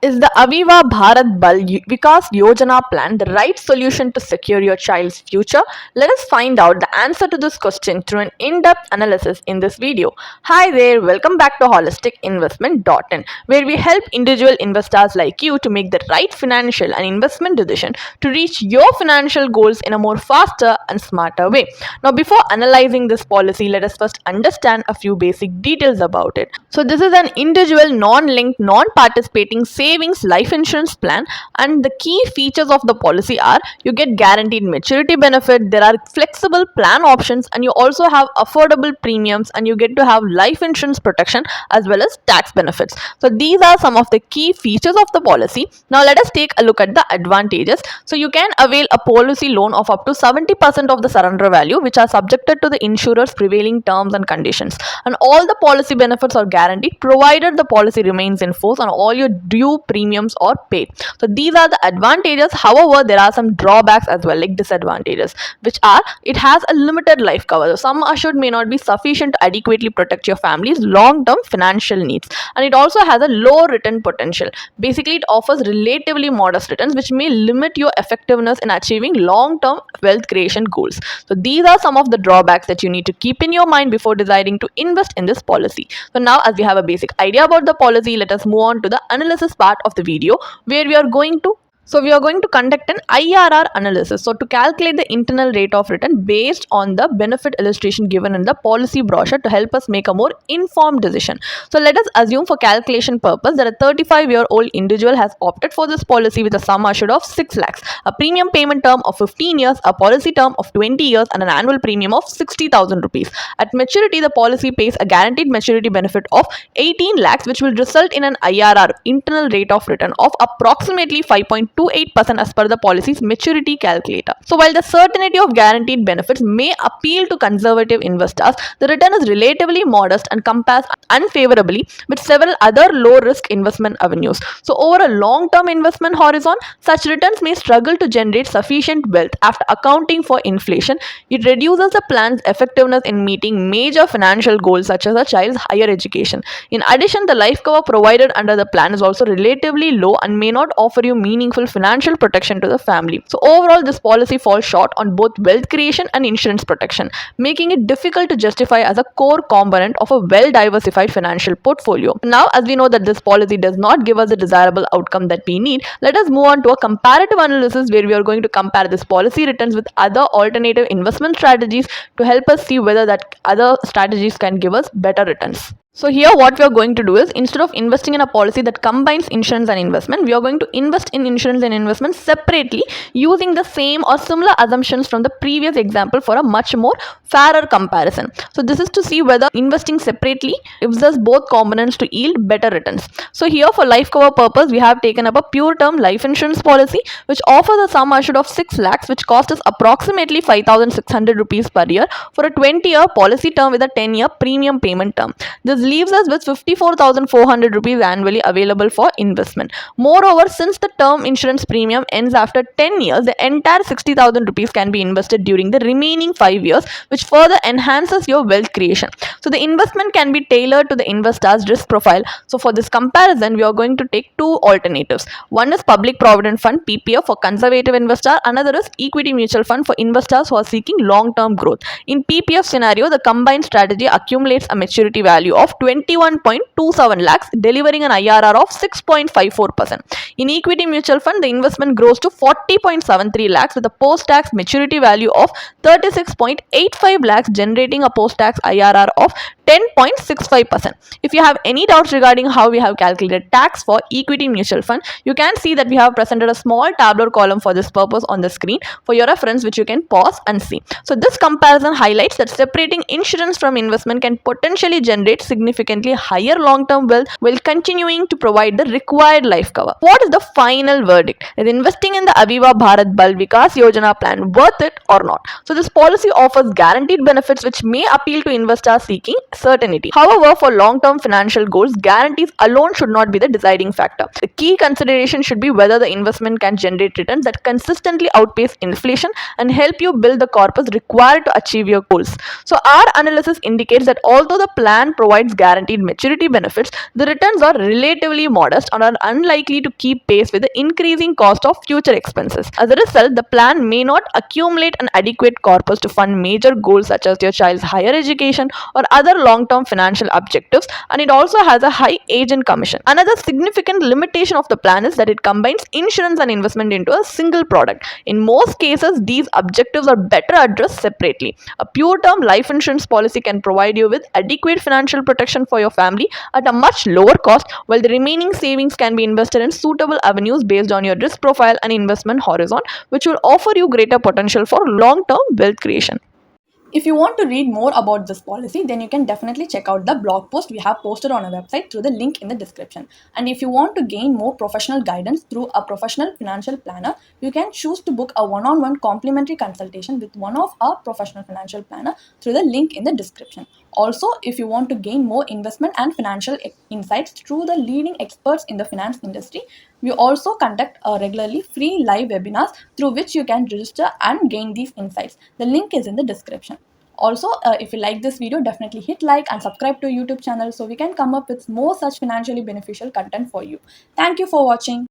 Is the Aviva Bharat Vikas Yojana plan the right solution to secure your child's future? Let us find out the answer to this question through an in-depth analysis in this video. Hi there, welcome back to holisticinvestment.in, where we help individual investors like you to make the right financial and investment decision to reach your financial goals in a more faster and smarter way. Now, before analyzing this policy, let us first understand a few basic details about it. So, this is an individual, non-linked, non-participating savings life insurance plan, and the key features of the policy are you get guaranteed maturity benefit, there are flexible plan options, and you also have affordable premiums, and you get to have life insurance protection as well as tax benefits. So these are some of the key features of the policy. Now let us take a look at the advantages. So you can avail a policy loan of up to 70% of the surrender value, which are subjected to the insurer's prevailing terms and conditions, and all the policy benefits are guaranteed provided the policy remains in force and all your due premiums are paid. So these are the advantages. However, there are some drawbacks as well, like disadvantages, which are it has a limited life cover. So sum assured may not be sufficient to adequately protect your family's long-term financial needs, and it also has a low return potential. Basically, it offers relatively modest returns, which may limit your effectiveness in achieving long-term wealth creation goals. So these are some of the drawbacks that you need to keep in your mind before deciding to invest in this policy. So now, as we have a basic idea about the policy, let us move on to the analysis part of the video, where we are going to conduct an IRR analysis. So to calculate the internal rate of return based on the benefit illustration given in the policy brochure to help us make a more informed decision. So let us assume for calculation purpose that a 35-year-old individual has opted for this policy with a sum assured of 6 lakhs, a premium payment term of 15 years, a policy term of 20 years, and an annual premium of 60,000 rupees. At maturity, the policy pays a guaranteed maturity benefit of 18 lakhs, which will result in an IRR, internal rate of return, of approximately 5.28% as per the policy's maturity calculator. So while the certainty of guaranteed benefits may appeal to conservative investors, the return is relatively modest and compares unfavorably with several other low-risk investment avenues. So over a long-term investment horizon, such returns may struggle to generate sufficient wealth after accounting for inflation. It reduces the plan's effectiveness in meeting major financial goals such as a child's higher education. In addition, the life cover provided under the plan is also relatively low and may not offer you meaningful financial protection to the family. So overall, this policy falls short on both wealth creation and insurance protection, making it difficult to justify as a core component of a well-diversified financial portfolio. Now, as we know that this policy does not give us the desirable outcome that we need, let us move on to a comparative analysis where we are going to compare this policy returns with other alternative investment strategies to help us see whether that other strategies can give us better returns. So here what we are going to do is, instead of investing in a policy that combines insurance and investment, we are going to invest in insurance and investment separately using the same or similar assumptions from the previous example for a much more fairer comparison. So this is to see whether investing separately gives us both components to yield better returns. So here for life cover purpose, we have taken up a pure term life insurance policy which offers a sum assured of 6 lakhs, which costs us approximately 5,600 rupees per year for a 20-year policy term with a 10-year premium payment term. This leaves us with 54,400 rupees annually available for investment. Moreover, since the term insurance premium ends after 10 years, the entire 60,000 rupees can be invested during the remaining 5 years, which further enhances your wealth creation. So the investment can be tailored to the investor's risk profile. So for this comparison, we are going to take two alternatives. One is public provident fund (PPF) for conservative investor. Another is equity mutual fund for investors who are seeking long-term growth. In PPF scenario, the combined strategy accumulates a maturity value of 21.27 lakhs, delivering an IRR of 6.54%. In equity mutual fund, the investment grows to 40.73 lakhs with a post-tax maturity value of 36.85 lakhs, generating a post-tax IRR of 10.65%. If you have any doubts regarding how we have calculated tax for equity mutual fund, you can see that we have presented a small tabular column for this purpose on the screen for your reference, which you can pause and see. So this comparison highlights that separating insurance from investment can potentially generate significantly higher long-term wealth while continuing to provide the required life cover. What is the final verdict? Is investing in the Aviva Bharat Vikas Yojana plan worth it or not? So this policy offers guaranteed benefits which may appeal to investors seeking certainty. However, for long-term financial goals, guarantees alone should not be the deciding factor. The key consideration should be whether the investment can generate returns that consistently outpace inflation and help you build the corpus required to achieve your goals. So, our analysis indicates that although the plan provides guaranteed maturity benefits, the returns are relatively modest and are unlikely to keep pace with the increasing cost of future expenses. As a result, the plan may not accumulate an adequate corpus to fund major goals such as your child's higher education or other long-term financial objectives, and it also has a high agent commission. Another significant limitation of the plan is that it combines insurance and investment into a single product. In most cases, these objectives are better addressed separately. A pure term life insurance policy can provide you with adequate financial protection for your family at a much lower cost, while the remaining savings can be invested in suitable avenues based on your risk profile and investment horizon, which will offer you greater potential for long term wealth creation. If you want to read more about this policy, then you can definitely check out the blog post we have posted on our website through the link in the description. And if you want to gain more professional guidance through a professional financial planner, you can choose to book a one-on-one complimentary consultation with one of our professional financial planner through the link in the description. Also, if you want to gain more investment and financial insights through the leading experts in the finance industry, we also conduct regularly free live webinars through which you can register and gain these insights. The link is in the description. Also, if you like this video, definitely hit like and subscribe to our YouTube channel so we can come up with more such financially beneficial content for you. Thank you for watching.